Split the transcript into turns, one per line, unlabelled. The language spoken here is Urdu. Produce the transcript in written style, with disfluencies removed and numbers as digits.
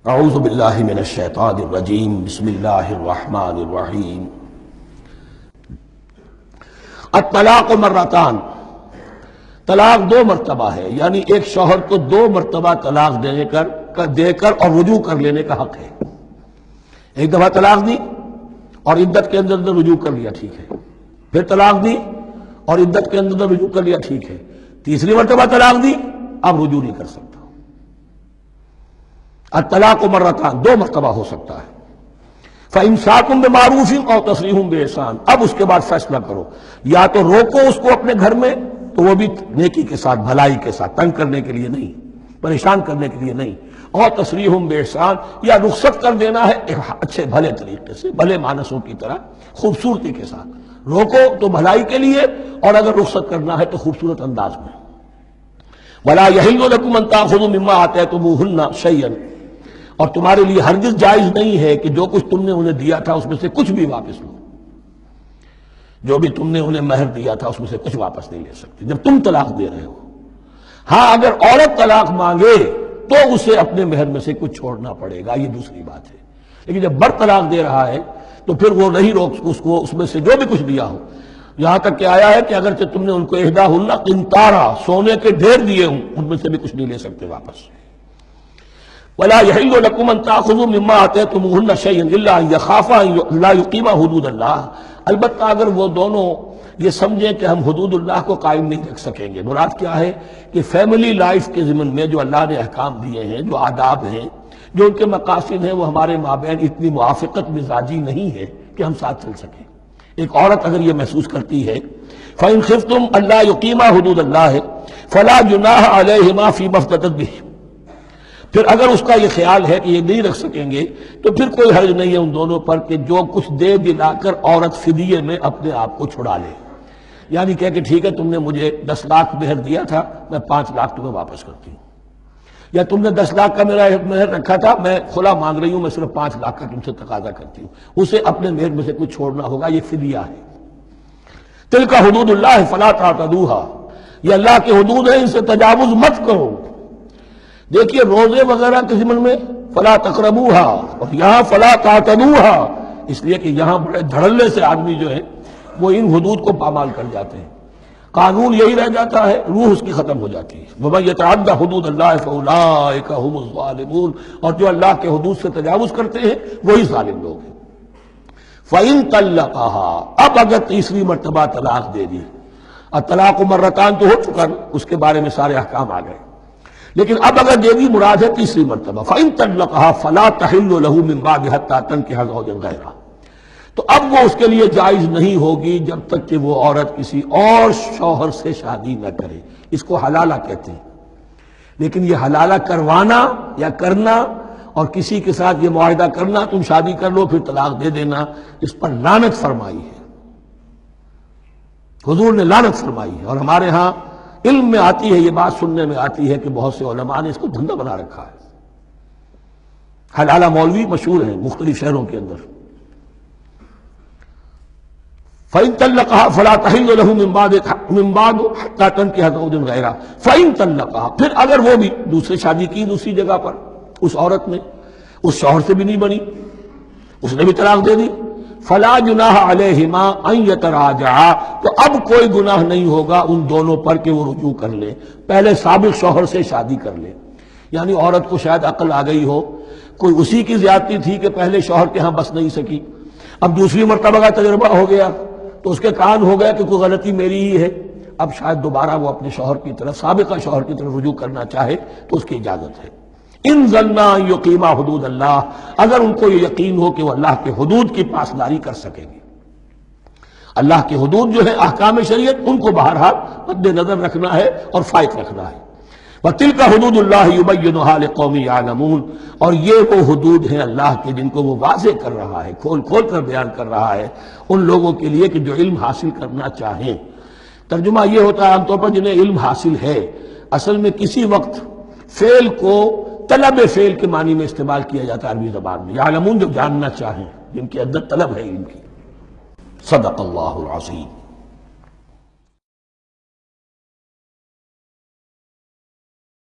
اعوذ باللہ من الشیطان الرجیم بسم اللہ الرحمن الرحیم الطلاق مرتان، طلاق دو مرتبہ ہے، یعنی ایک شوہر کو دو مرتبہ طلاق دے کر اور رجوع کر لینے کا حق ہے۔ ایک دفعہ طلاق دی اور عدت کے اندر رجوع کر لیا، ٹھیک ہے، پھر طلاق دی اور عدت کے اندر رجوع کر لیا، ٹھیک ہے، تیسری مرتبہ طلاق دی، اب رجوع نہیں کر سکتا۔ الطلاق مرتان، دو مرتبہ ہو سکتا ہے۔ فَإِمْسَاكٌ بِمَعْرُوفٍ أَوْ تَسْرِيحٌ بِإِحْسَانٍ، اب اس کے بعد فیصلہ کرو، یا تو روکو اس کو اپنے گھر میں، تو وہ بھی نیکی کے ساتھ، بھلائی کے ساتھ، تنگ کرنے کے لیے نہیں، پریشان کرنے کے لیے نہیں، اور تسریح بِإِحْسَان، یا رخصت کر دینا ہے ایک اچھے بھلے طریقے سے، بھلے مانسوں کی طرح، خوبصورتی کے ساتھ۔ روکو تو بھلائی کے لیے، اور اگر رخصت کرنا ہے تو خوبصورت انداز میں۔ وَلَا يَحِلُّ لَكُمْ أَن تَأْخُذُوا مِمَّا آتَيْتُمُوهُنَّ شَيْئًا، اور تمہارے لیے ہرگز جائز نہیں ہے کہ جو کچھ تم نے انہیں دیا تھا اس میں سے کچھ بھی واپس لو۔ جو بھی تم نے انہیں مہر دیا تھا اس میں سے کچھ واپس نہیں لے سکتے جب تم طلاق دے رہے ہو۔ ہاں اگر عورت طلاق مانگے تو اسے اپنے مہر میں سے کچھ چھوڑنا پڑے گا، یہ دوسری بات ہے، لیکن جب بر طلاق دے رہا ہے تو پھر وہ نہیں روک اس کو اس میں سے جو بھی کچھ دیا ہو۔ یہاں تک کہ آیا ہے کہ اگرچہ تم نے ان کو احداہن قنطارا، سونے کے ڈھیر دیے ہوں، ان میں سے بھی کچھ نہیں لے سکتے واپس۔ وَلَا يَحِلُّ لَكُمْ أَن تَأْخُذُوا مِمَّا آتَيْتُمُوهُنَّ شَيْئًا إِلَّا أَن يَخَافَا أَن لَّا يُقِيمَا حُدُودَ اللَّهِ، البتہ اگر وہ دونوں یہ سمجھیں کہ ہم حدود اللہ کو قائم نہیں رکھ سکیں گے۔ مراد کیا ہے کہ فیملی لائف کے ضمن میں جو اللہ نے احکام دیے ہیں، جو آداب ہیں، جو ان کے مقاصد ہیں، وہ ہمارے مابین اتنی موافقت مزاجی نہیں ہے کہ ہم ساتھ چل سکیں۔ ایک عورت اگر یہ محسوس کرتی ہے فَإِنْ خِفْتُمْ أَلَّا يُقِيمَا حُدُودَ اللَّهِ فَلَا جُنَاحَ عَلَيْهِمَا فِي مَا افْتَدَتْ بِهِ، پھر اگر اس کا یہ خیال ہے کہ یہ نہیں رکھ سکیں گے تو پھر کوئی حرج نہیں ہے ان دونوں پر کہ جو کچھ دے دلا کر عورت فدیے میں اپنے آپ کو چھڑا لے، یعنی کہہ کہ ٹھیک ہے تم نے مجھے 10 لاکھ مہر دیا تھا، میں 5 لاکھ تمہیں واپس کرتی ہوں، یا تم نے 10 لاکھ کا میرا مہر رکھا تھا، میں کھلا مانگ رہی ہوں، میں صرف 5 لاکھ کا تم سے تقاضا کرتی ہوں، اسے اپنے مہر میں سے کچھ چھوڑنا ہوگا، یہ فدیہ ہے۔ تلک حدود اللہ فلا تعتدوها، یہ اللہ کے حدود ہیں، ان سے تجاوز مت کرو۔ دیکھیے روزے وغیرہ کے ضمن میں فلا تقربوها، اور یہاں فلا تعتدوها، اس لیے کہ یہاں بڑے دھڑلے سے آدمی جو ہے وہ ان حدود کو پامال کر جاتے ہیں، قانون یہی رہ جاتا ہے، روح اس کی ختم ہو جاتی ہے۔ وَمَن يَتَعَدَّ حُدُودَ اللَّهِ فَأُولَٰئِكَ هُمُ الظَّالِمُونَ، اور جو اللہ کے حدود سے تجاوز کرتے ہیں وہی ظالم لوگ ہیں۔ فَإِن طَلَّقَهَا، اب اگر تیسری مرتبہ طلاق دے دی، الطلاق مرتان تو ہو چکا، اس کے بارے میں سارے احکام آ گئے، لیکن اب اگر دے دی مراد ہے تیسری مرتبہ، فَإِن طَلَّقَهَا فَلَا تَحِلُّ لَهُ مِن بَعْدِ حَتَّىٰ تَنكِحَ زَوْجًا غَيْرَهُ، تو اب وہ اس کے لیے جائز نہیں ہوگی جب تک کہ وہ عورت کسی اور شوہر سے شادی نہ کرے۔ اس کو حلالہ کہتے ہیں، لیکن یہ حلالہ کروانا یا کرنا اور کسی کے ساتھ یہ معاہدہ کرنا تم شادی کر لو پھر طلاق دے دینا، اس پر لعنت فرمائی ہے، حضور نے لعنت فرمائی ہے۔ اور ہمارے ہاں علم میں آتی ہے، یہ بات سننے میں آتی ہے کہ بہت سے علماء نے اس کو دھندا بنا رکھا ہے۔ حلالہ مولوی مشہور ہیں مختلف شہروں کے اندر۔ فَإِن طَلَّقَهَا فَلَا تَحِلُّ لَهُ مِن بَعْدُ حَتَّىٰ تَنكِحَ زَوْجًا غَيْرَهُ فَإِن طَلَّقَهَا، پھر اگر وہ بھی دوسری شادی کی دوسری جگہ پر، اس عورت نے اس شوہر سے بھی نہیں بنی، اس نے بھی طلاق دے دی، فَلَا جُنَاحَ عَلَيْهِمَا أَن يَتَرَاجَعَا، تو اب کوئی گناہ نہیں ہوگا ان دونوں پر کہ وہ رجوع کر لیں، پہلے سابق شوہر سے شادی کر لیں۔ یعنی عورت کو شاید عقل آ گئی ہو، کوئی اسی کی زیادتی تھی کہ پہلے شوہر کے ہاں بس نہیں سکی، اب دوسری مرتبہ کا تجربہ ہو گیا تو اس کے کان ہو گیا کہ کوئی غلطی میری ہی ہے، اب شاید دوبارہ وہ اپنے شوہر کی طرف، سابقہ شوہر کی طرف رجوع کرنا چاہے تو اس کی اجازت ہے۔ ان ظنا یقیما حدود اللہ، اگر ان کو یہ یقین ہو کہ وہ اللہ کے حدود کی پاسداری کر سکیں گے۔ اللہ کے حدود جو ہے احکام شریعت، ان کو بہرحال مد نظر رکھنا ہے اور فائق رکھنا ہے۔ وَتِلْكَ حُدُودُ اللَّهِ يُبَيِّنُهَا لِقَوْمٍ يَعْلَمُونَ، اور یہ وہ حدود ہیں اللہ کے جن کو وہ واضح کر رہا ہے، کھول کھول کر بیان کر رہا ہے ان لوگوں کے لیے کہ جو علم حاصل کرنا چاہیں۔ ترجمہ یہ ہوتا ہے عام طور پر جنہیں علم حاصل ہے، اصل میں کسی وقت فعل کو طلب فعل کے معنی میں استعمال کیا جاتا ہے عربی زبان میں، یعلمون جو جاننا چاہیں، جن کی عدت طلب ہے علم کی۔ صدق اللہ العظیم۔